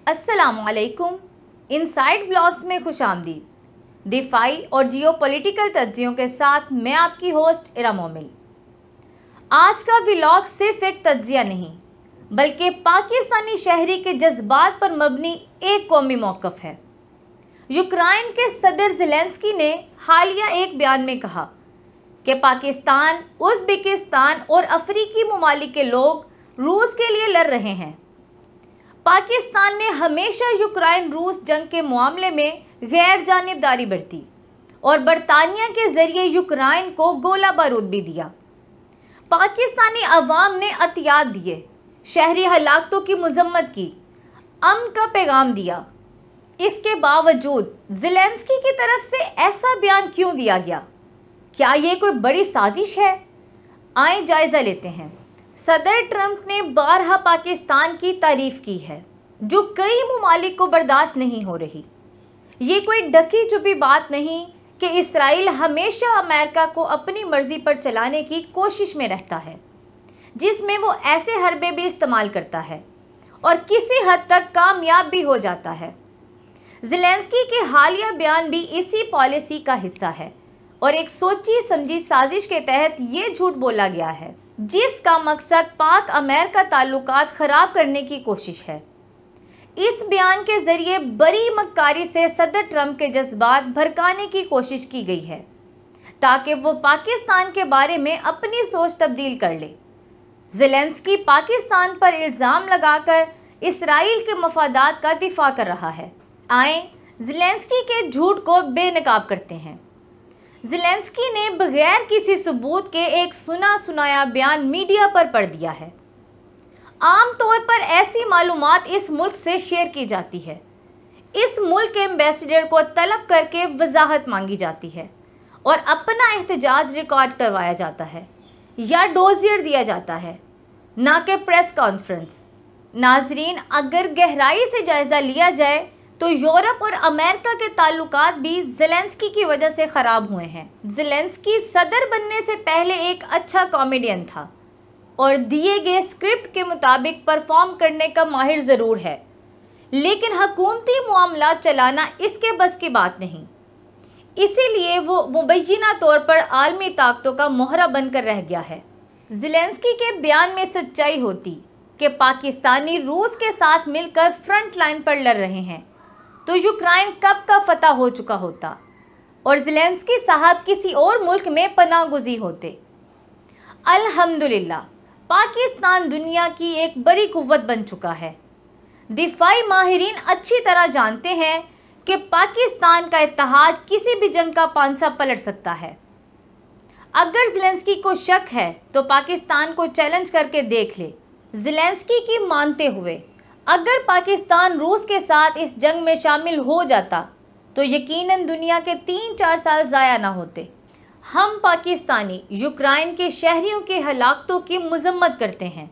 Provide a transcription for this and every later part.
अस्सलामुअलैकुम। Inside blogs में खुशामदीद। दिफाई और जियोपॉलिटिकल तज्जियों के साथ मैं आपकी होस्ट इरा मोमिल। आज का व्लॉग सिर्फ एक तज्जिया नहीं बल्कि पाकिस्तानी शहरी के जज्बात पर मबनी एक कौमी मौक़िफ़ है। यूक्रेन के सदर ज़ेलेंस्की ने हालिया एक बयान में कहा कि पाकिस्तान, उज़्बेकिस्तान और अफ्रीकी ममालिक के लोग रूस के लिए लड़ रहे हैं। पाकिस्तान ने हमेशा यूक्रेन रूस जंग के मामले में गैर जानिबदारी बरती और बरतानिया के ज़रिए यूक्रेन को गोला बारूद भी दिया। पाकिस्तानी अवाम ने अतियात दिए, शहरी हलाकतों की मजम्मत की, अमन का पैगाम दिया। इसके बावजूद ज़ेलेंस्की की तरफ से ऐसा बयान क्यों दिया गया? क्या ये कोई बड़ी साजिश है? आए जायज़ा लेते हैं। सदर ट्रंप ने बारहा पाकिस्तान की तारीफ़ की है, जो कई ममालिक को बर्दाश्त नहीं हो रही। ये कोई ढकी छुपी बात नहीं कि इसराइल हमेशा अमेरिका को अपनी मर्ज़ी पर चलाने की कोशिश में रहता है, जिसमें वो ऐसे हरबे भी इस्तेमाल करता है और किसी हद तक कामयाब भी हो जाता है। ज़ेलेंस्की के हालिया बयान भी इसी पॉलिसी का हिस्सा है और एक सोची समझी साजिश के तहत ये झूठ बोला गया है, जिसका मकसद पाक अमेरिका ताल्लुकात ख़राब करने की कोशिश है। इस बयान के ज़रिए बड़ी मक्कारी से सदर ट्रंप के जज्बात भड़काने की कोशिश की गई है ताकि वो पाकिस्तान के बारे में अपनी सोच तब्दील कर ले। ज़ेलेंस्की पाकिस्तान पर इल्ज़ाम लगाकर इसराइल के मफादात का दिफा कर रहा है। आए ज़ेलेंस्की के झूठ को बेनकाब करते हैं। ज़ेलेंस्की ने बगैर किसी सबूत के एक सुना सुनाया बयान मीडिया पर पढ़ दिया है। आम तौर पर ऐसी मालूमात इस मुल्क से शेयर की जाती है। इस मुल्क के एम्बेसडर को तलब करके वजाहत मांगी जाती है और अपना एहतजाज रिकॉर्ड करवाया जाता है या डोजियर दिया जाता है, ना कि प्रेस कॉन्फ्रेंस। नाजरीन, अगर गहराई से जायज़ा लिया जाए तो यूरोप और अमेरिका के ताल्लुकात भी ज़ेलेंस्की की वजह से ख़राब हुए हैं। ज़ेलेंस्की सदर बनने से पहले एक अच्छा कॉमेडियन था और दिए गए स्क्रिप्ट के मुताबिक परफॉर्म करने का माहिर ज़रूर है, लेकिन हुकूमती मामला चलाना इसके बस की बात नहीं। इसीलिए वो मुबैना तौर पर आलमी ताकतों का मोहरा बनकर रह गया है। ज़ेलेंस्की के बयान में सच्चाई होती कि पाकिस्तानी रूस के साथ मिलकर फ्रंट लाइन पर लड़ रहे हैं तो यूक्रेन कब का फतह हो चुका होता और ज़ेलेंस्की साहब किसी और मुल्क में पनाह गुज़ी होते। अल्हम्दुलिल्लाह, पाकिस्तान दुनिया की एक बड़ी कुव्वत बन चुका है। दिफाई माहिरीन अच्छी तरह जानते हैं कि पाकिस्तान का इत्तेहाद किसी भी जंग का पांसा पलट सकता है। अगर ज़ेलेंस्की को शक है तो पाकिस्तान को चैलेंज करके देख ले। ज़ेलेंस्की की मानते हुए अगर पाकिस्तान रूस के साथ इस जंग में शामिल हो जाता तो यकीनन दुनिया के 3-4 साल ज़ाया ना होते। हम पाकिस्तानी यूक्रेन के शहरियों के हलाकतों की मजम्मत करते हैं,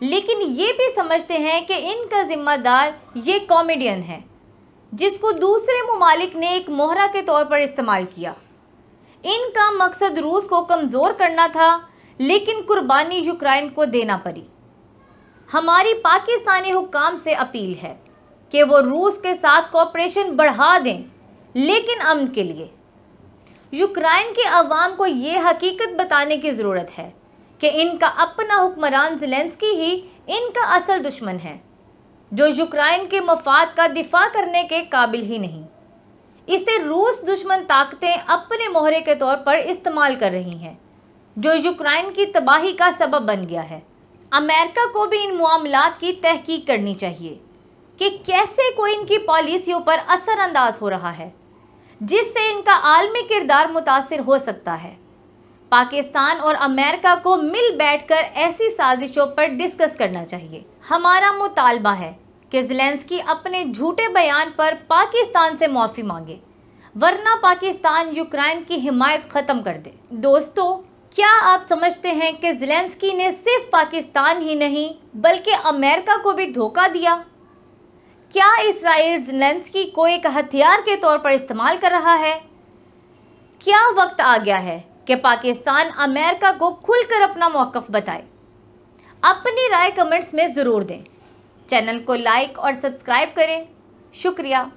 लेकिन ये भी समझते हैं कि इनका ज़िम्मेदार ये कॉमेडियन है जिसको दूसरे ममालिक ने एक मोहरा के तौर पर इस्तेमाल किया। इनका मकसद रूस को कमज़ोर करना था, लेकिन कुर्बानी यूक्रेन को देना पड़ी। हमारी पाकिस्तानी हुक्काम से अपील है कि वो रूस के साथ कोऑपरेशन बढ़ा दें, लेकिन अमन के लिए। यूक्रेन के अवाम को ये हकीकत बताने की ज़रूरत है कि इनका अपना हुक्मरान ज़ेलेंस्की ही इनका असल दुश्मन है, जो यूक्रेन के मफाद का दिफा करने के काबिल ही नहीं। इसे रूस दुश्मन ताकतें अपने मोहरे के तौर पर इस्तेमाल कर रही हैं, जो यूक्रेन की तबाही का सबब बन गया है। अमेरिका को भी इन मामलात की तहकीक करनी चाहिए कि कैसे कोई इनकी पॉलिसियों पर असरअंदाज हो रहा है, जिससे इनका आलमी किरदार मुतासिर हो सकता है। पाकिस्तान और अमेरिका को मिल बैठकर ऐसी साजिशों पर डिस्कस करना चाहिए। हमारा मुतालबा है कि ज़ेलेंस्की अपने झूठे बयान पर पाकिस्तान से माफ़ी मांगे, वरना पाकिस्तान यूक्रेन की हिमायत ख़त्म कर दे। दोस्तों, क्या आप समझते हैं कि ज़ेलेंस्की ने सिर्फ पाकिस्तान ही नहीं बल्कि अमेरिका को भी धोखा दिया? क्या इसराइल ज़ेलेंस्की को एक हथियार के तौर पर इस्तेमाल कर रहा है? क्या वक्त आ गया है कि पाकिस्तान अमेरिका को खुलकर अपना मौक़िफ़ बताए? अपनी राय कमेंट्स में ज़रूर दें। चैनल को लाइक और सब्सक्राइब करें। शुक्रिया।